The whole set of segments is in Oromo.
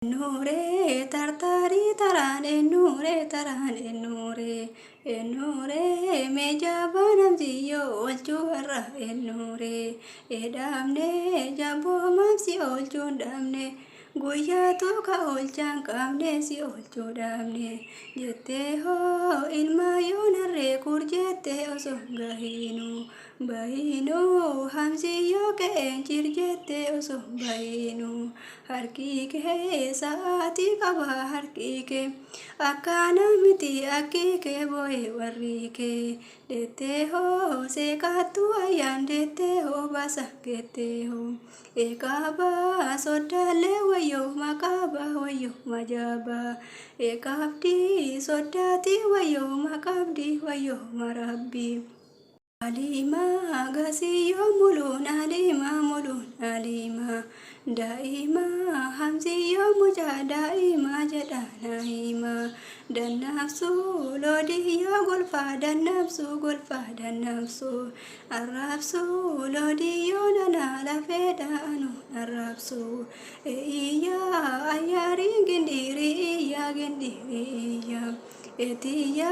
Nure tartari tarane nure tarane nure me jabanam ziyo olchu arra nure edamne jabo mamsi olchu damne guya to ka olchan kamne si olchu damne jette ho ilma yonare kurjette osongahinu bahinu hamsi yo ke enchir jette osongahinu harki ke saati qaba harki ke akkana miti akki ke boye warri ke dette ho se kaatu ayyan dette ho basa kette ho ekaba sodalle wayo makaba wayo majaba ekabdi sodati wayo makabdi wayo marabbi Alima gasiyo mulun alima daima hamziyo muja daima jada naima dan nafsu lodiyo golfa dan nafsu arrabsu lodiyo nana la fedanu arrabsu iya ayari gindiri iya etiya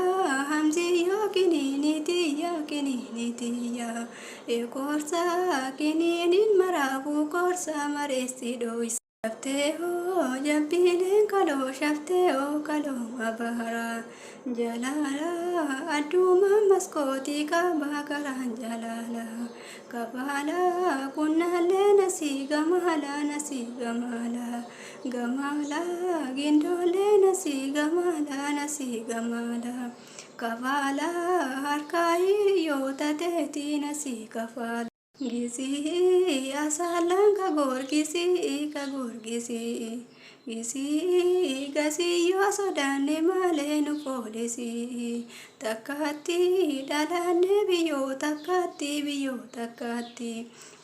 hamziyo kinini tiya ekorsa kininin marabu korsa maresi dois shafteo jabbileen kaloo shafteo kaloo abara jalala adduma maskooti kabaa karaan jalala kabala kunnaalee nasii gamala gindoolee nasii gamala kabala harkaayi yoo tateeti nasii kafala Gisi asalan kagorgisi gasi yo sodane male nu polisi takati dalane biyo takati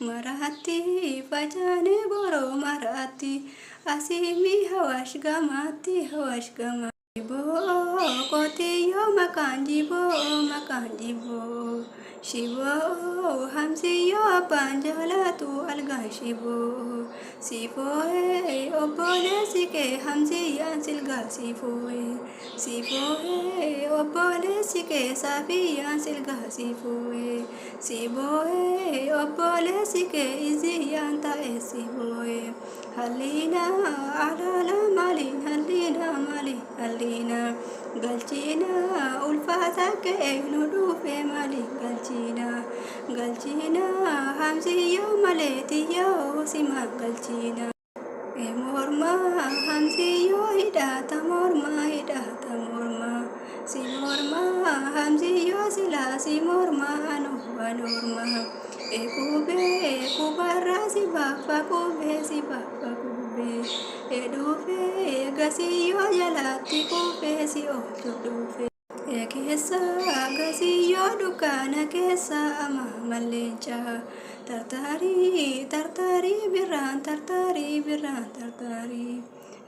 marati fajane boro marati asimi hawash gamati Bo koti yo makanjibo Shibo hamsi yo panjala tu alga shibo Sifoe obole sike hamsi yan silga sifoe obole sike safi yan silga siboe obole sike izi yan tae siboe Halina alala malin halina galchina ulfata ke nudufe malin galchina hamsi yo maleti yo sima galchina morma hamsi yo hidata morma si morma hamsi yo sila si morma anorma kubarra si baffa kube edufe gasi yo jalatti kube si ocho dufe Ekesa gasi yo dukana kesa ama malencha tartari biran tartari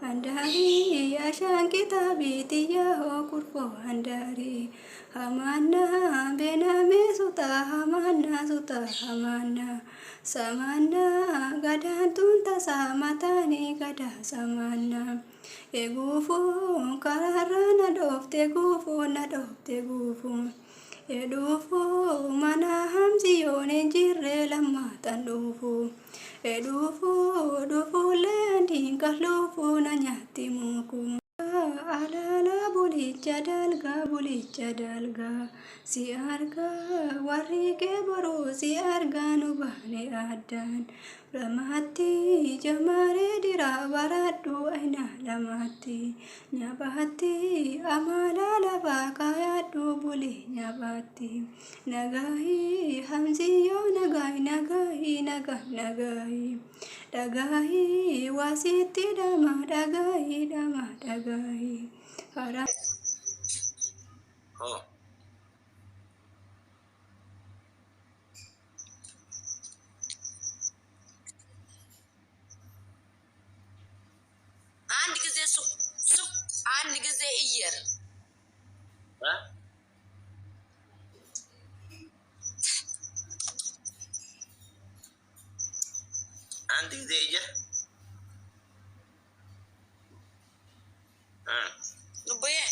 Andari ashan kitabiti ya ho kurfo andari Hamana bename suta hamana Samana gadantun tasamatani gada samana Egufu kararana dofte gufu Edufu mana hamsi yone jirre lamma tandufu Edufu le andin kahlufu na nyati muku Alala bulicha dalga si arga warri ke boru si arga nubane adan Ramati jamare dira baradu aina lamati nyabati amala lava kayadu buli nyabati nagahi hamzi yo nagahi dagahi wasiti dama dagahi hara አንድ ጊዜ እየር አንድ ጊዜ እየር Lubuye.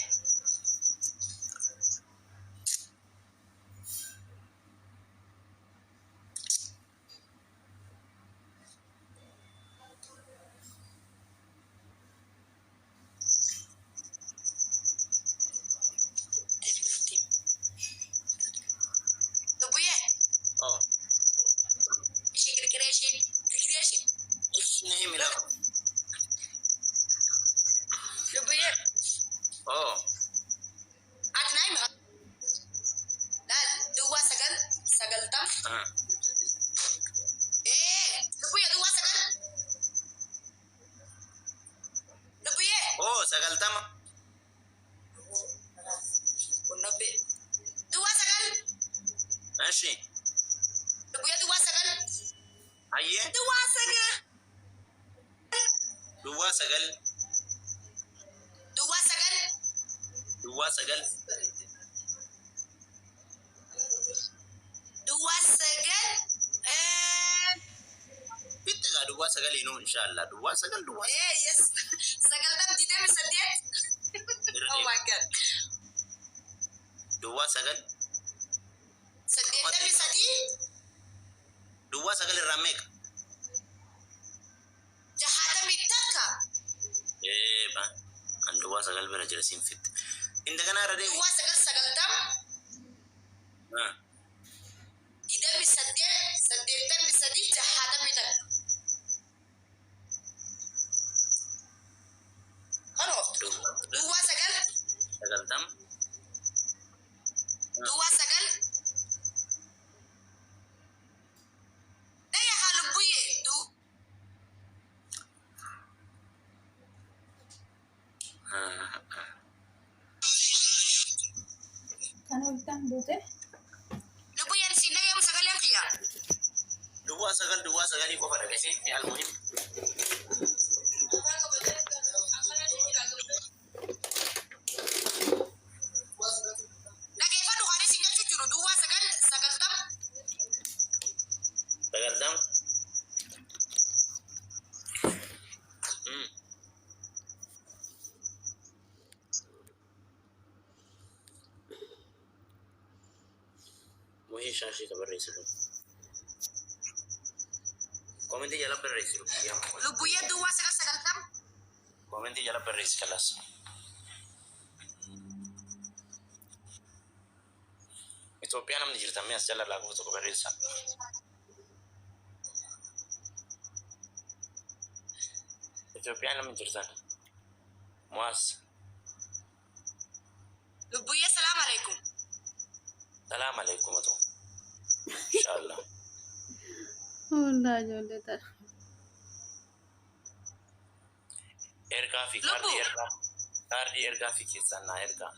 Lubuye. Oh. Ishi kira-kira. Nahi mila. Lubuye. Oh. Atnai ma. Dal dua sagal tam. Lubuye dua sagal. Lubuye. Oh, sagal tama. Kunabe. Dua sagal. Nashi. Lubuye dua sagal. Ayye. Dua sagal. Dua sagal. Dua sagal. Dua sagal. Dua sagal. Bitta dua sagal ino inshallah. Dua sagal dua. Yes. Sagal tam di dem sadiat. Oh my god. Dua sagal. Sadiat tapi sadi. Dua sagal ramek. Jahata mitaka. Ba. An dua sagal bera jelasin fit. Inda kana rade. Dua sagal tam. Di dem sadiat tam sadi jahata mitaka. Hano. Dua sagal. Sagal tam. Dua sagal. Daya halubuye du. Kan utang dute. Lubuye sini yang sagal yang kia. Dua sagal iko pada kasi. Al muhim. Lagi apa duhane singgah cucuru dua sagal tam. Sagal tam. Muhi shashi kabar residu. Komenti jala per residu. Lubuye dua sagal tam. Komenti jala per residu kelas. Itopian nam dijirtami as jala lagu to per residu. Itopian nam dijirtami. Muas. Lubuye salam alaikum. Salam alaikum ato. Inshallah. Udah jole tar. Erga fi Lubu. kardi erga fi kisana erga.